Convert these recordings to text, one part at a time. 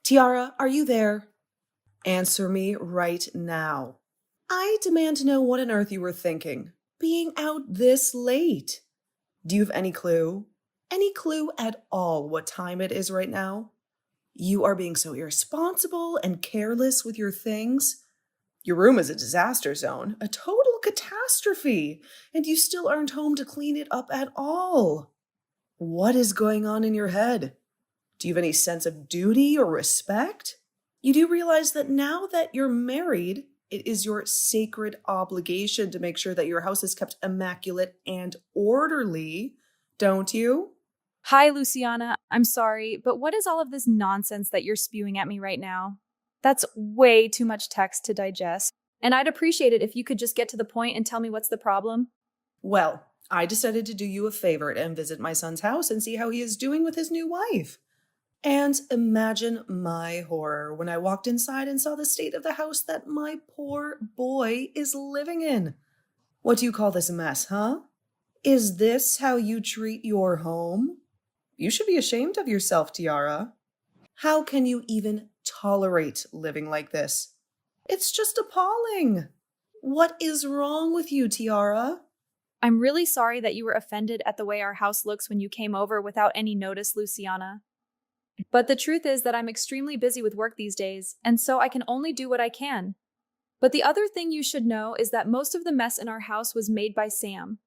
Tiara, are you there? Answer me right now. I demand to know what on earth you were thinking, being out this late. Do you have any clue? Any clue at all what time it is right now? You are being so irresponsible and careless with your things. Your room is a disaster zone, a total catastrophe, and you still aren't home to clean it up at all. What is going on in your head? Do you have any sense of duty or respect? You do realize that now that you're married, it is your sacred obligation to make sure that your house is kept immaculate and orderly, don't you? Hi, Luciana. I'm sorry, but what is all of this nonsense that you're spewing at me right now? That's way too much text to digest, and I'd appreciate it if you could just get to the point and tell me what's the problem. Well, I decided to do you a favor and visit my son's house and see how he is doing with his new wife. And imagine my horror when I walked inside and saw the state of the house that my poor boy is living in. What do you call this mess, huh? Is this how you treat your home? You should be ashamed of yourself, Tiara. How can you even tolerate living like this? It's just appalling. What is wrong with you, Tiara? I'm really sorry that you were offended at the way our house looks when you came over without any notice, Luciana. But the truth is that I'm extremely busy with work these days, and so I can only do what I can. But the other thing you should know is that most of the mess in our house was made by Sam.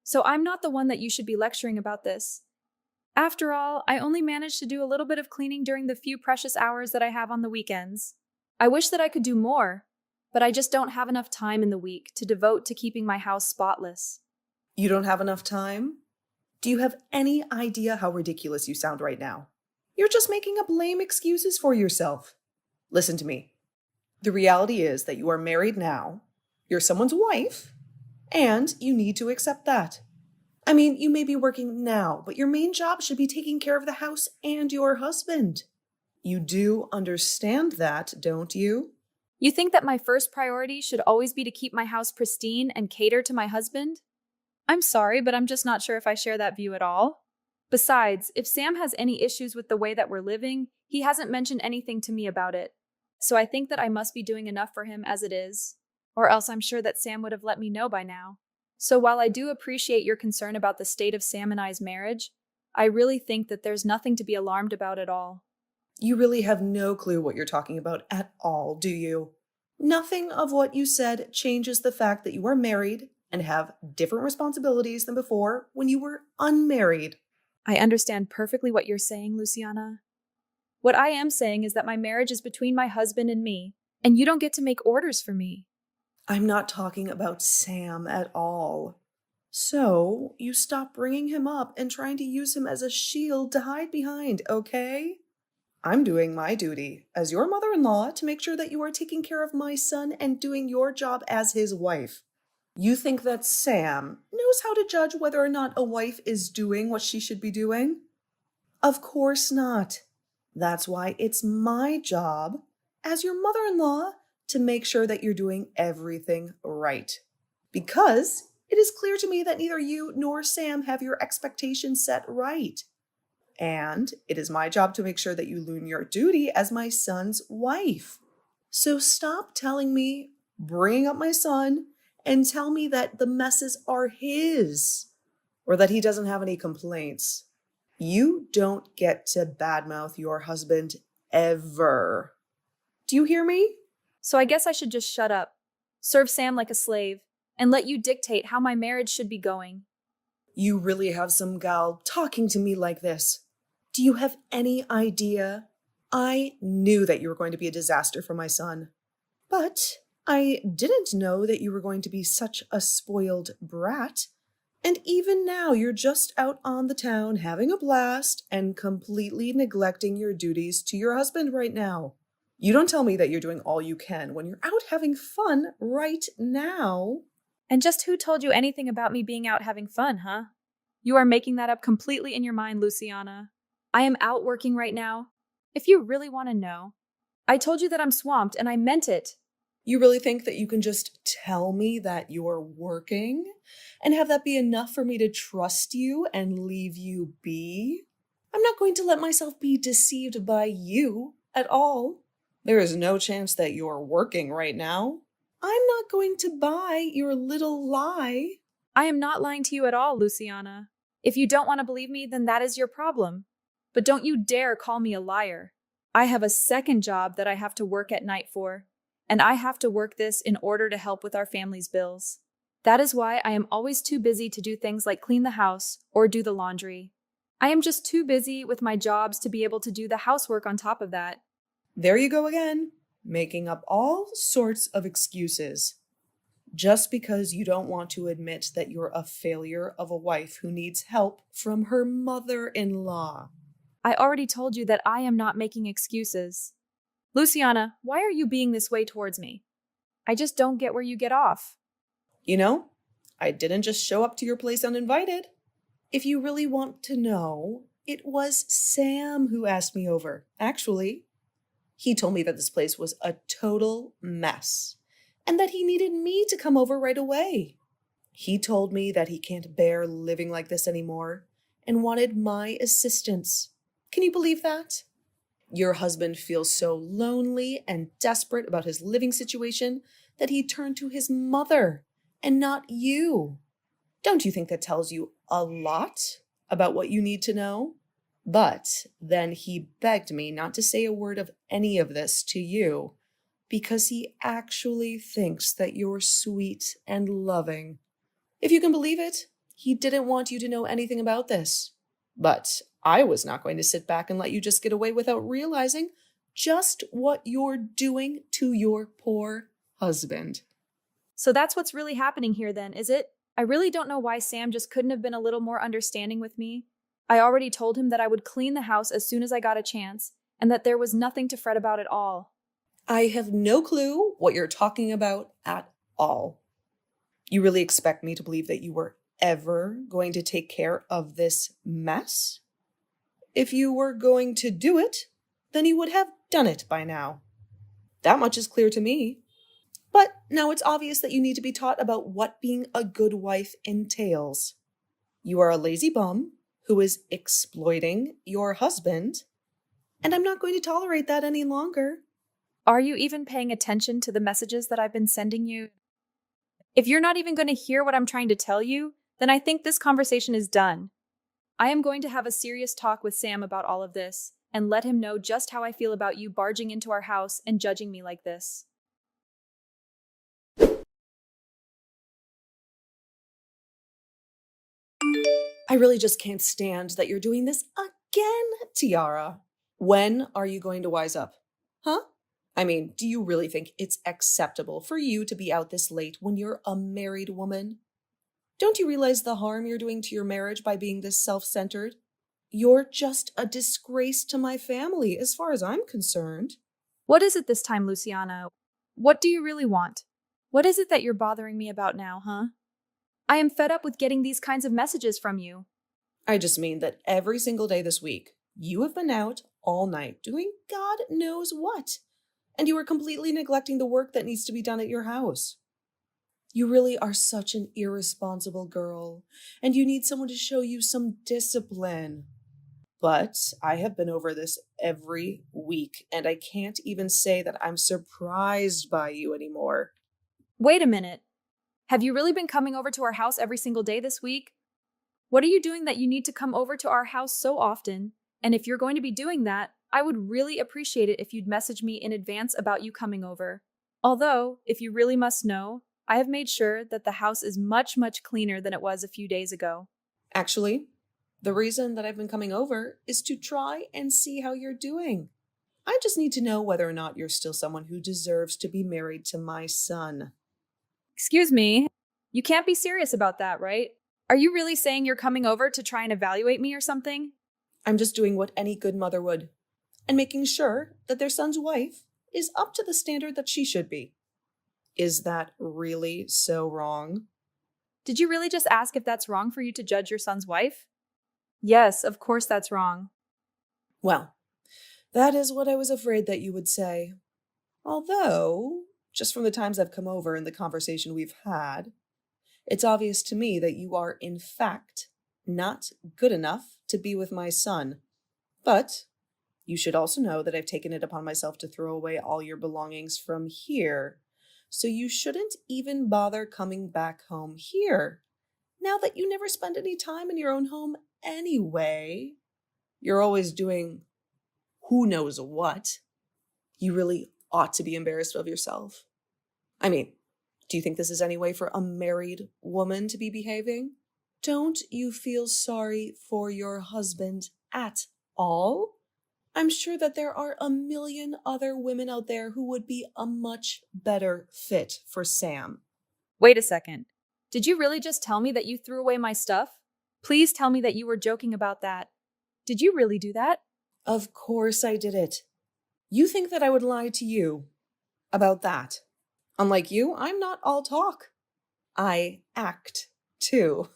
So I'm not the one that you should be lecturing about this. After all, I only managed to do a little bit of cleaning during the few precious hours that I have on the weekends. I wish that I could do more, but I just don't have enough time in the week to devote to keeping my house spotless. You don't have enough time? Do you have any idea how ridiculous you sound right now? You're just making up lame excuses for yourself. Listen to me. The reality is that you are married now, you're someone's wife, and you need to accept that. I mean, you may be working now, but your main job should be taking care of the house and your husband. You do understand that, don't you? You think that my first priority should always be to keep my house pristine and cater to my husband? I'm sorry, but I'm just not sure if I share that view at all. Besides, if Sam has any issues with the way that we're living, he hasn't mentioned anything to me about it. So I think that I must be doing enough for him as it is, or else I'm sure that Sam would have let me know by now. So while I do appreciate your concern about the state of Sam and I's marriage, I really think that there's nothing to be alarmed about at all. You really have no clue what you're talking about at all, do you? Nothing of what you said changes the fact that you are married and have different responsibilities than before when you were unmarried. I understand perfectly what you're saying, Luciana. What I am saying is that my marriage is between my husband and me, and you don't get to make orders for me. I'm not talking about Sam at all. So, you stop bringing him up and trying to use him as a shield to hide behind, okay? I'm doing my duty as your mother-in-law to make sure that you are taking care of my son and doing your job as his wife. You think that Sam knows how to judge whether or not a wife is doing what she should be doing? Of course not. That's why it's my job as your mother-in-law to make sure that you're doing everything right. Because it is clear to me that neither you nor Sam have your expectations set right. And it is my job to make sure that you learn your duty as my son's wife. So stop telling me, bringing up my son, and tell me that the messes are his or that he doesn't have any complaints. You don't get to badmouth your husband ever. Do you hear me? So I guess I should just shut up, serve Sam like a slave, and let you dictate how my marriage should be going. You really have some gal talking to me like this. Do you have any idea? I knew that you were going to be a disaster for my son. But I didn't know that you were going to be such a spoiled brat. And even now, you're just out on the town having a blast and completely neglecting your duties to your husband right now. You don't tell me that you're doing all you can when you're out having fun right now. And just who told you anything about me being out having fun, huh? You are making that up completely in your mind, Luciana. I am out working right now. If you really want to know, I told you that I'm swamped, and I meant it. You really think that you can just tell me that you're working and have that be enough for me to trust you and leave you be? I'm not going to let myself be deceived by you at all. There is no chance that you're working right now. I'm not going to buy your little lie. I am not lying to you at all, Luciana. If you don't want to believe me, then that is your problem. But don't you dare call me a liar. I have a second job that I have to work at night for, and I have to work this in order to help with our family's bills. That is why I am always too busy to do things like clean the house or do the laundry. I am just too busy with my jobs to be able to do the housework on top of that. There you go again, making up all sorts of excuses. Just because you don't want to admit that you're a failure of a wife who needs help from her mother-in-law. I already told you that I am not making excuses. Luciana, why are you being this way towards me? I just don't get where you get off. You know, I didn't just show up to your place uninvited. If you really want to know, it was Sam who asked me over, actually. He told me that this place was a total mess and that he needed me to come over right away. He told me that he can't bear living like this anymore and wanted my assistance. Can you believe that? Your husband feels so lonely and desperate about his living situation that he turned to his mother and not you. Don't you think that tells you a lot about what you need to know? But then he begged me not to say a word of any of this to you because he actually thinks that you're sweet and loving. If you can believe it, he didn't want you to know anything about this. But I was not going to sit back and let you just get away without realizing just what you're doing to your poor husband. So that's what's really happening here then, is it? I really don't know why Sam just couldn't have been a little more understanding with me. I already told him that I would clean the house as soon as I got a chance, and that there was nothing to fret about at all. I have no clue what you're talking about at all. You really expect me to believe that you were ever going to take care of this mess? If you were going to do it, then you would have done it by now. That much is clear to me. But now it's obvious that you need to be taught about what being a good wife entails. You are a lazy bum who is exploiting your husband, and I'm not going to tolerate that any longer. Are you even paying attention to the messages that I've been sending you? If you're not even going to hear what I'm trying to tell you, then I think this conversation is done. I am going to have a serious talk with Sam about all of this, and let him know just how I feel about you barging into our house and judging me like this. I really just can't stand that you're doing this again, Tiara. When are you going to wise up? Huh? I mean, do you really think it's acceptable for you to be out this late when you're a married woman? Don't you realize the harm you're doing to your marriage by being this self-centered? You're just a disgrace to my family, as far as I'm concerned. What is it this time, Luciana? What do you really want? What is it that you're bothering me about now, huh? I am fed up with getting these kinds of messages from you. I just mean that every single day this week, you have been out all night doing God knows what, and you are completely neglecting the work that needs to be done at your house. You really are such an irresponsible girl, and you need someone to show you some discipline. But I have been over this every week, and I can't even say that I'm surprised by you anymore. Wait a minute. Have you really been coming over to our house every single day this week? What are you doing that you need to come over to our house so often? And if you're going to be doing that, I would really appreciate it if you'd message me in advance about you coming over. Although, if you really must know, I have made sure that the house is much, much cleaner than it was a few days ago. Actually, the reason that I've been coming over is to try and see how you're doing. I just need to know whether or not you're still someone who deserves to be married to my son. Excuse me, you can't be serious about that, right? Are you really saying you're coming over to try and evaluate me or something? I'm just doing what any good mother would, and making sure that their son's wife is up to the standard that she should be. Is that really so wrong? Did you really just ask if that's wrong for you to judge your son's wife? Yes, of course that's wrong. Well, that is what I was afraid that you would say. Although, just from the times I've come over and the conversation we've had, it's obvious to me that you are, in fact, not good enough to be with my son. But You should also know that I've taken it upon myself to throw away all your belongings from here, so you shouldn't even bother coming back home here. Now that you never spend any time in your own home anyway, you're always doing who knows what. You really ought to be embarrassed of yourself. I mean, do you think this is any way for a married woman to be behaving? Don't you feel sorry for your husband at all? I'm sure that there are a million other women out there who would be a much better fit for Sam. Wait a second. Did you really just tell me that you threw away my stuff? Please tell me that you were joking about that. Did you really do that? Of course I did it. You think that I would lie to you about that? Unlike you, I'm not all talk. I act, too.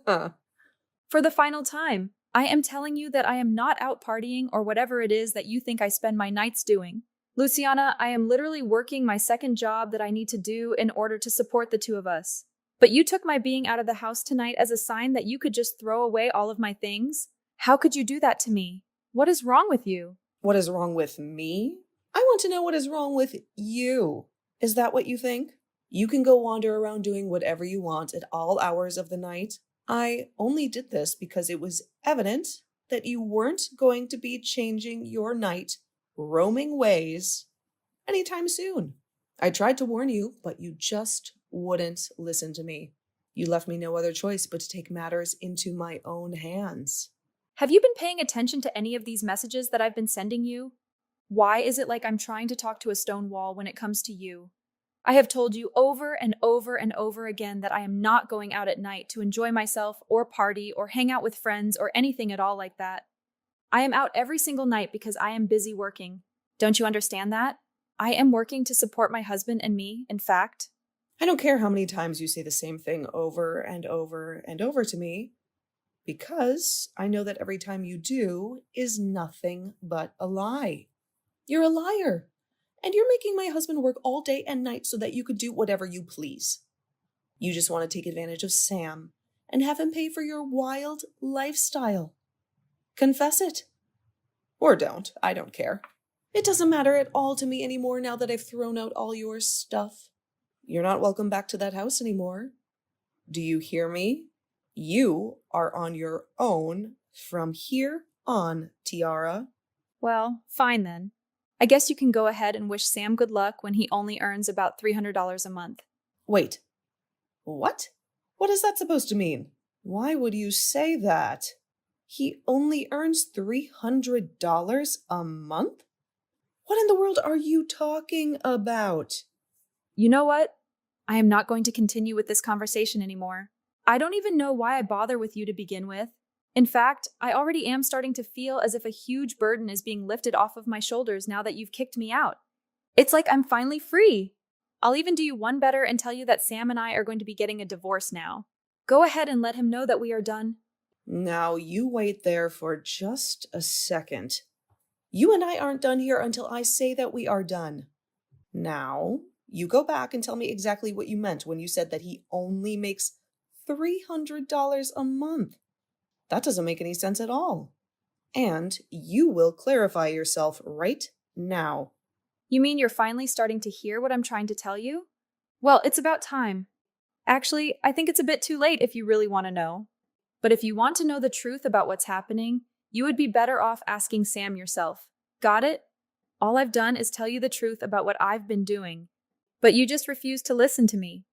For the final time, I am telling you that I am not out partying or whatever it is that you think I spend my nights doing. Luciana, I am literally working my second job that I need to do in order to support the two of us. But you took my being out of the house tonight as a sign that you could just throw away all of my things? How could you do that to me? What is wrong with you? What is wrong with me? I want to know what is wrong with you. Is that what you think? You can go wander around doing whatever you want at all hours of the night. I only did this because it was evident that you weren't going to be changing your night, roaming ways anytime soon. I tried to warn you, but you just wouldn't listen to me. You left me no other choice but to take matters into my own hands. Have you been paying attention to any of these messages that I've been sending you? Why is it like I'm trying to talk to a stone wall when it comes to you? I have told you over and over and over again that I am not going out at night to enjoy myself or party or hang out with friends or anything at all like that. I am out every single night because I am busy working. Don't you understand that? I am working to support my husband and me, in fact. I don't care how many times you say the same thing over and over and over to me, because I know that every time you do is nothing but a lie. You're a liar. And you're making my husband work all day and night so that you could do whatever you please. You just want to take advantage of Sam and have him pay for your wild lifestyle. Confess it. Or don't. I don't care. It doesn't matter at all to me anymore now that I've thrown out all your stuff. You're not welcome back to that house anymore. Do you hear me? You are on your own from here on, Tiara. Well, fine then. I guess you can go ahead and wish Sam good luck when he only earns about $300 a month. Wait. What? What is that supposed to mean? Why would you say that? He only earns $300 a month? What in the world are you talking about? You know what? I am not going to continue with this conversation anymore. I don't even know why I bother with you to begin with. In fact, I already am starting to feel as if a huge burden is being lifted off of my shoulders now that you've kicked me out. It's like I'm finally free. I'll even do you one better and tell you that Sam and I are going to be getting a divorce now. Go ahead and let him know that we are done. Now, you wait there for just a second. You and I aren't done here until I say that we are done. Now, you go back and tell me exactly what you meant when you said that he only makes $300 a month. That doesn't make any sense at all. And you will clarify yourself right now. You mean you're finally starting to hear what I'm trying to tell you? Well, it's about time. Actually, I think it's a bit too late if you really want to know. But if you want to know the truth about what's happening, you would be better off asking Sam yourself. Got it? All I've done is tell you the truth about what I've been doing. But you just refuse to listen to me.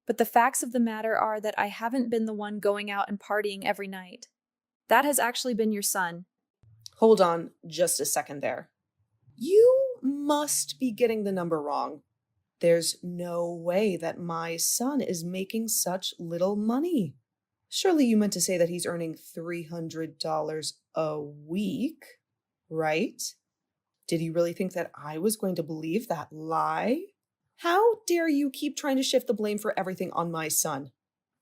But the facts of the matter are that I haven't been the one going out and partying every night. That has actually been your son. Hold on just a second there. You must be getting the number wrong. There's no way that my son is making such little money. Surely you meant to say that he's earning $300 a week, right? Did you really think that I was going to believe that lie? How dare you keep trying to shift the blame for everything on my son?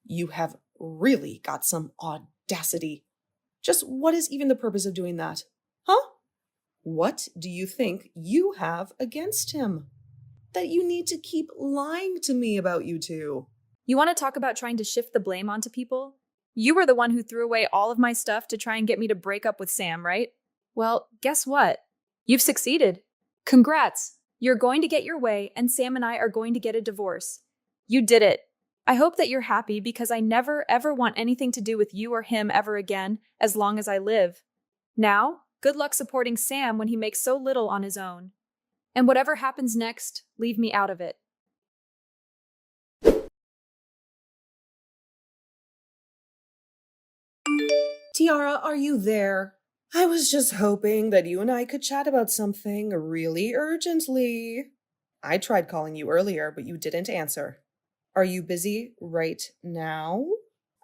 You have really got some audacity. Just what is even the purpose of doing that? Huh? What do you think you have against him? That you need to keep lying to me about you two? You want to talk about trying to shift the blame onto people? You were the one who threw away all of my stuff to try and get me to break up with Sam, right? Well, guess what? You've succeeded. Congrats! You're going to get your way, and Sam and I are going to get a divorce. You did it. I hope that you're happy because I never, ever want anything to do with you or him ever again, as long as I live. Now, good luck supporting Sam when he makes so little on his own. And whatever happens next, leave me out of it. Tiara, are you there? I was just hoping that you and I could chat about something really urgently. I tried calling you earlier, but you didn't answer. Are you busy right now?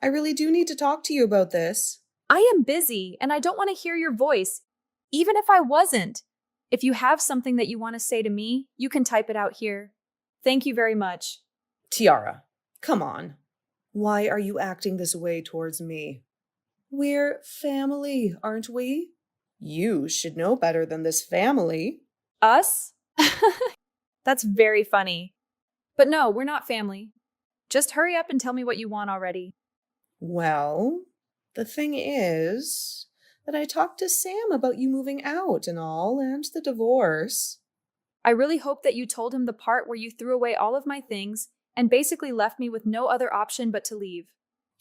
I really do need to talk to you about this. I am busy, and I don't want to hear your voice, even if I wasn't. If you have something that you want to say to me, you can type it out here. Thank you very much. Tiara, come on. Why are you acting this way towards me? We're family, aren't we? You should know better than this family. Us? That's very funny. But no, we're not family. Just hurry up and tell me what you want already. Well, the thing is that I talked to Sam about you moving out and all, and the divorce. I really hope that you told him the part where you threw away all of my things and basically left me with no other option but to leave.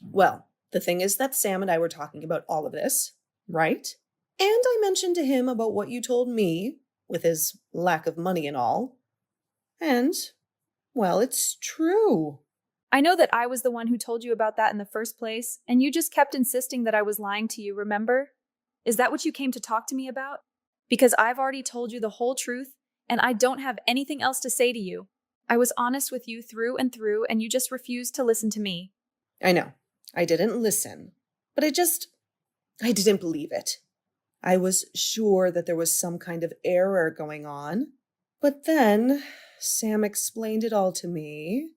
Well, the thing is that Sam and I were talking about all of this, right? And I mentioned to him about what you told me, with his lack of money and all. And, well, it's true. I know that I was the one who told you about that in the first place, and you just kept insisting that I was lying to you, remember? Is that what you came to talk to me about? Because I've already told you the whole truth, and I don't have anything else to say to you. I was honest with you through, and you just refused to listen to me. I know. I didn't listen. But I didn't believe it. I was sure that there was some kind of error going on. But then Sam explained it all to me.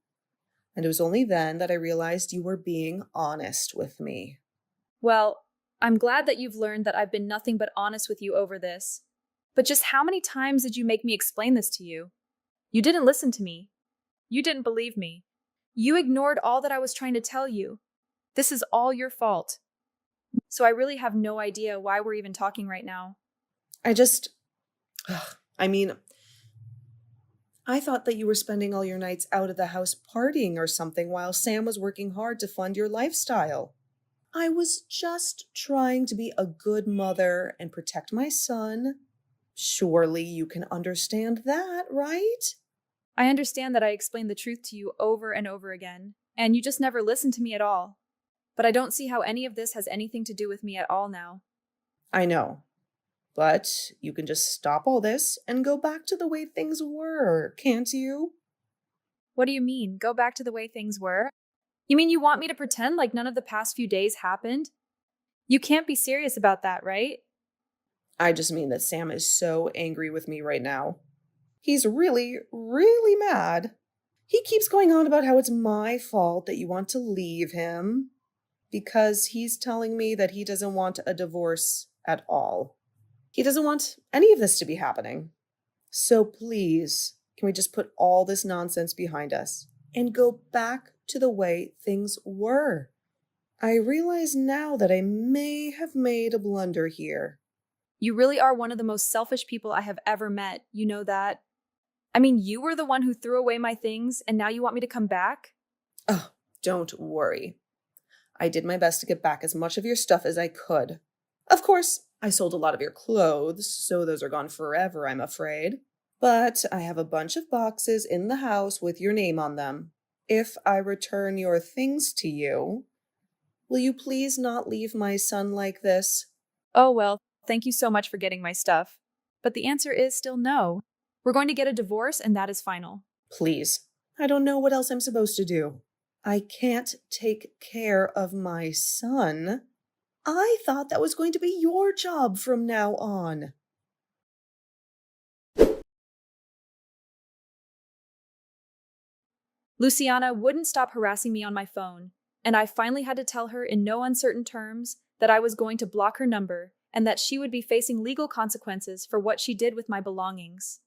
And it was only then that I realized you were being honest with me. Well, I'm glad that you've learned that I've been nothing but honest with you over this. But just how many times did you make me explain this to you? You didn't listen to me. You didn't believe me. You ignored all that I was trying to tell you. This is all your fault. So I really have no idea why we're even talking right now. I thought that you were spending all your nights out of the house partying or something while Sam was working hard to fund your lifestyle. I was just trying to be a good mother and protect my son. Surely you can understand that, right? I understand that I explained the truth to you over and over again, and you just never listened to me at all. But I don't see how any of this has anything to do with me at all now. I know. But you can just stop all this and go back to the way things were, can't you? What do you mean, go back to the way things were? You mean you want me to pretend like none of the past few days happened? You can't be serious about that, right? I just mean that Sam is so angry with me right now. He's really, really mad. He keeps going on about how it's my fault that you want to leave him, because he's telling me that he doesn't want a divorce at all. He doesn't want any of this to be happening. So please, can we just put all this nonsense behind us and go back to the way things were? I realize now that I may have made a blunder here. You really are one of the most selfish people I have ever met. You know that? I mean, you were the one who threw away my things, and now you want me to come back? Oh, don't worry. I did my best to get back as much of your stuff as I could. Of course, I sold a lot of your clothes, so those are gone forever, I'm afraid. But I have a bunch of boxes in the house with your name on them. If I return your things to you, will you please not leave my son like this? Oh, well, thank you so much for getting my stuff. But the answer is still no. We're going to get a divorce, and that is final. Please. I don't know what else I'm supposed to do. I can't take care of my son. I thought that was going to be your job from now on. Luciana wouldn't stop harassing me on my phone, and I finally had to tell her in no uncertain terms that I was going to block her number and that she would be facing legal consequences for what she did with my belongings.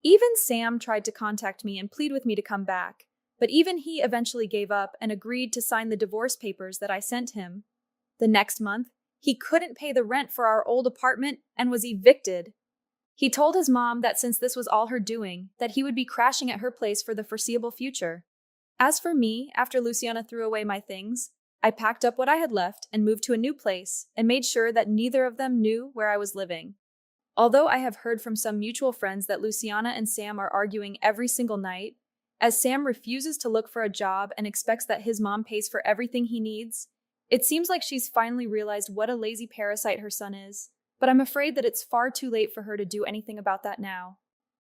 Even Sam tried to contact me and plead with me to come back, but even he eventually gave up and agreed to sign the divorce papers that I sent him. The next month, he couldn't pay the rent for our old apartment and was evicted. He told his mom that since this was all her doing, that he would be crashing at her place for the foreseeable future. As for me, after Luciana threw away my things, I packed up what I had left and moved to a new place and made sure that neither of them knew where I was living. Although I have heard from some mutual friends that Luciana and Sam are arguing every single night, as Sam refuses to look for a job and expects that his mom pays for everything he needs, it seems like she's finally realized what a lazy parasite her son is, but I'm afraid that it's far too late for her to do anything about that now.